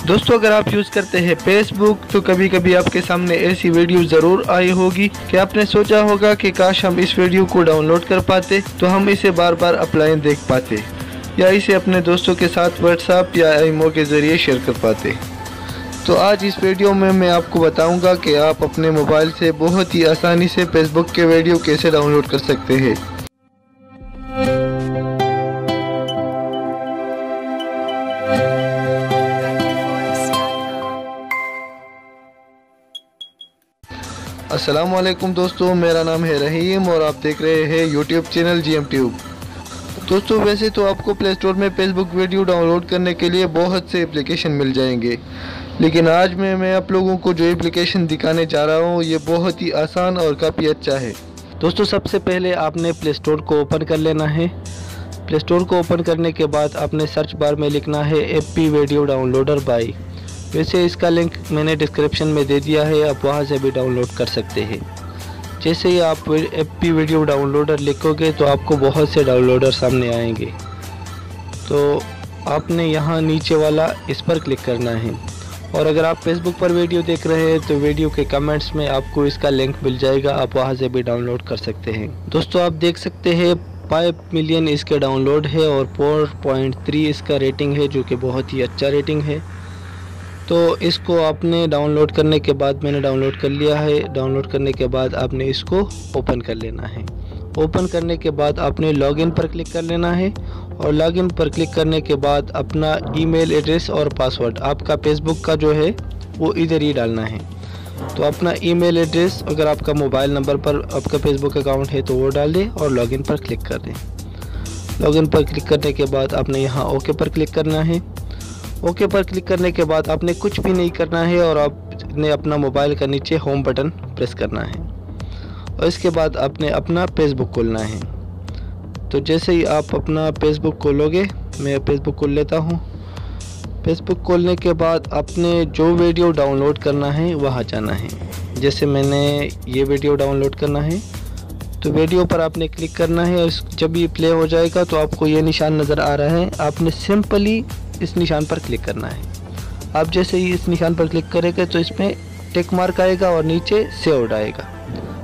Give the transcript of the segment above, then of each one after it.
दोस्तों अगर आप यूज़ करते हैं फेसबुक तो कभी कभी आपके सामने ऐसी वीडियो ज़रूर आई होगी कि आपने सोचा होगा कि काश हम इस वीडियो को डाउनलोड कर पाते तो हम इसे बार बार ऑफलाइन देख पाते या इसे अपने दोस्तों के साथ व्हाट्सएप या ईमो के ज़रिए शेयर कर पाते। तो आज इस वीडियो में मैं आपको बताऊंगा कि आप अपने मोबाइल से बहुत ही आसानी से फेसबुक के वीडियो कैसे डाउनलोड कर सकते हैं। अस्सलाम वालेकुम दोस्तों, मेरा नाम है रहीम और आप देख रहे हैं यूट्यूब चैनल GM ट्यूब। दोस्तों वैसे तो आपको प्ले स्टोर में फेसबुक वीडियो डाउनलोड करने के लिए बहुत से एप्लीकेशन मिल जाएंगे, लेकिन आज मैं आप लोगों को जो एप्लीकेशन दिखाने जा रहा हूँ ये बहुत ही आसान और काफ़ी अच्छा है। दोस्तों सबसे पहले आपने प्ले स्टोर को ओपन कर लेना है। प्ले स्टोर को ओपन करने के बाद आपने सर्च बार में लिखना है एपी वीडियो डाउनलोडर बाई। वैसे इसका लिंक मैंने डिस्क्रिप्शन में दे दिया है, आप वहां से भी डाउनलोड कर सकते हैं। जैसे ही आप एपी वीडियो डाउनलोडर लिखोगे तो आपको बहुत से डाउनलोडर सामने आएंगे। तो आपने यहाँ नीचे वाला इस पर क्लिक करना है और अगर आप फेसबुक पर वीडियो देख रहे हैं तो वीडियो के कमेंट्स में आपको इसका लिंक मिल जाएगा, आप वहां से भी डाउनलोड कर सकते हैं। दोस्तों आप देख सकते हैं 5 मिलियन इसके डाउनलोड है और 4.3 इसका रेटिंग है, जो कि बहुत ही अच्छा रेटिंग है। तो इसको आपने डाउनलोड करने के बाद, मैंने डाउनलोड कर लिया है, डाउनलोड करने के बाद आपने इसको ओपन कर लेना है। ओपन करने के बाद आपने लॉगिन पर क्लिक कर लेना है और लॉगिन पर क्लिक करने के बाद अपना ईमेल एड्रेस और पासवर्ड, आपका फेसबुक का जो है वो इधर ही डालना है। तो अपना ईमेल एड्रेस, अगर आपका मोबाइल नंबर पर आपका फेसबुक अकाउंट है तो वो डाल दें और लॉगिन पर क्लिक कर दें। लॉगिन पर क्लिक करने के बाद आपने यहाँ ओके पर क्लिक करना है। ओके पर क्लिक करने के बाद आपने कुछ भी नहीं करना है और आपने अपना मोबाइल का नीचे होम बटन प्रेस करना है और इसके बाद आपने अपना फेसबुक खोलना है। तो जैसे ही आप अपना फेसबुक खोलोगे, मैं फेसबुक खोल लेता हूँ। फेसबुक खोलने के बाद आपने जो वीडियो डाउनलोड करना है वहाँ जाना है। जैसे मैंने ये वीडियो डाउनलोड करना है तो वीडियो पर आपने क्लिक करना है और जब ये प्ले हो जाएगा तो आपको ये निशान नज़र आ रहा है, आपने सिंपली इस निशान पर क्लिक करना है। आप जैसे ही इस निशान पर क्लिक करेंगे तो इसमें टिक मार्क आएगा और नीचे सेव्ड आएगा।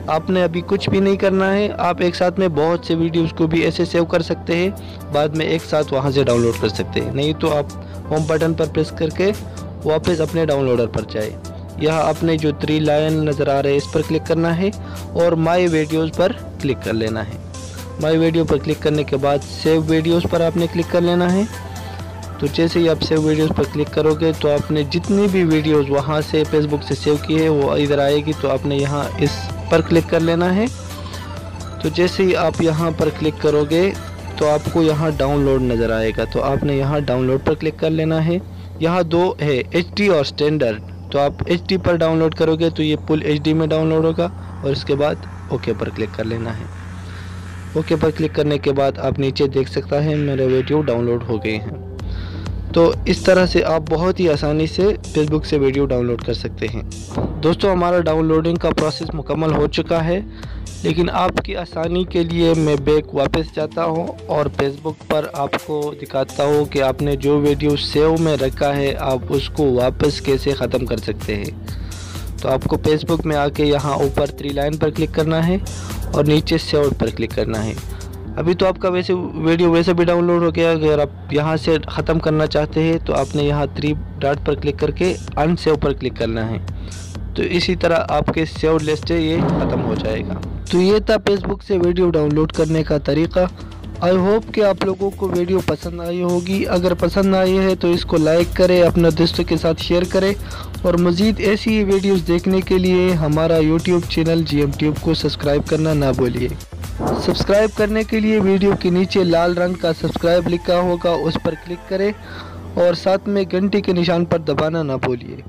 आपने अभी कुछ भी नहीं करना है। आप एक साथ में बहुत से वीडियोस को भी ऐसे सेव कर सकते हैं, बाद में एक साथ वहां से डाउनलोड कर सकते हैं। नहीं तो आप होम बटन पर प्रेस करके वापस अपने डाउनलोडर पर जाए। यहाँ आपने जो 3 लाइन नज़र आ रहे हैं इस पर क्लिक करना है और माई वीडियोज़ पर क्लिक कर लेना है। माई वीडियो पर क्लिक करने के बाद सेव वीडियोज़ पर आपने क्लिक कर लेना है। तो जैसे ही आप सेव वीडियोस पर क्लिक करोगे तो आपने जितनी भी वीडियोस वहां से फेसबुक से सेव की है वो इधर आएगी। तो आपने यहाँ इस पर क्लिक कर लेना है। तो जैसे ही आप यहाँ पर क्लिक करोगे तो आपको यहाँ डाउनलोड नज़र आएगा। तो आपने यहाँ डाउनलोड पर क्लिक कर लेना है। यहाँ 2 है, HD और स्टैंडर्ड। तो आप HD पर डाउनलोड करोगे तो ये फुल HD में डाउनलोड होगा और इसके बाद ओके पर क्लिक कर लेना है। ओके पर क्लिक करने के बाद आप नीचे देख सकता है मेरे वीडियो डाउनलोड हो गए हैं। तो इस तरह से आप बहुत ही आसानी से फेसबुक से वीडियो डाउनलोड कर सकते हैं। दोस्तों हमारा डाउनलोडिंग का प्रोसेस मुकम्मल हो चुका है, लेकिन आपकी आसानी के लिए मैं बैक वापस जाता हूं और फेसबुक पर आपको दिखाता हूं कि आपने जो वीडियो सेव में रखा है आप उसको वापस कैसे ख़त्म कर सकते हैं। तो आपको फेसबुक में आके यहाँ ऊपर 3 लाइन पर क्लिक करना है और नीचे सेव पर क्लिक करना है। अभी तो आपका वीडियो वैसे भी डाउनलोड हो गया। अगर आप यहाँ से ख़त्म करना चाहते हैं तो आपने यहाँ 3 डॉट पर क्लिक करके अनसेव पर क्लिक करना है। तो इसी तरह आपके सेव लिस्ट से ये ख़त्म हो जाएगा। तो ये था फेसबुक से वीडियो डाउनलोड करने का तरीका। आई होप कि आप लोगों को वीडियो पसंद आई होगी। अगर पसंद आई है तो इसको लाइक करें, अपने दोस्तों के साथ शेयर करें और मज़ीद ऐसी वीडियोस देखने के लिए हमारा यूट्यूब चैनल GM ट्यूब को सब्सक्राइब करना ना भूलिए। सब्सक्राइब करने के लिए वीडियो के नीचे लाल रंग का सब्सक्राइब लिखा होगा, उस पर क्लिक करें और साथ में घंटी के निशान पर दबाना ना भूलिए।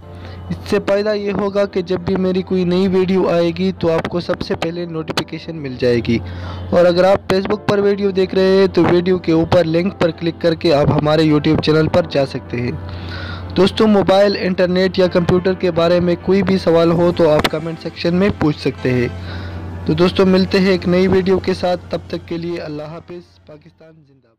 इससे फ़ायदा ये होगा कि जब भी मेरी कोई नई वीडियो आएगी तो आपको सबसे पहले नोटिफिकेशन मिल जाएगी। और अगर आप फेसबुक पर वीडियो देख रहे हैं तो वीडियो के ऊपर लिंक पर क्लिक करके आप हमारे यूट्यूब चैनल पर जा सकते हैं। दोस्तों मोबाइल, इंटरनेट या कंप्यूटर के बारे में कोई भी सवाल हो तो आप कमेंट सेक्शन में पूछ सकते हैं। तो दोस्तों मिलते हैं एक नई वीडियो के साथ, तब तक के लिए अल्लाह हाफिज़। पाकिस्तान जिंदाबाद।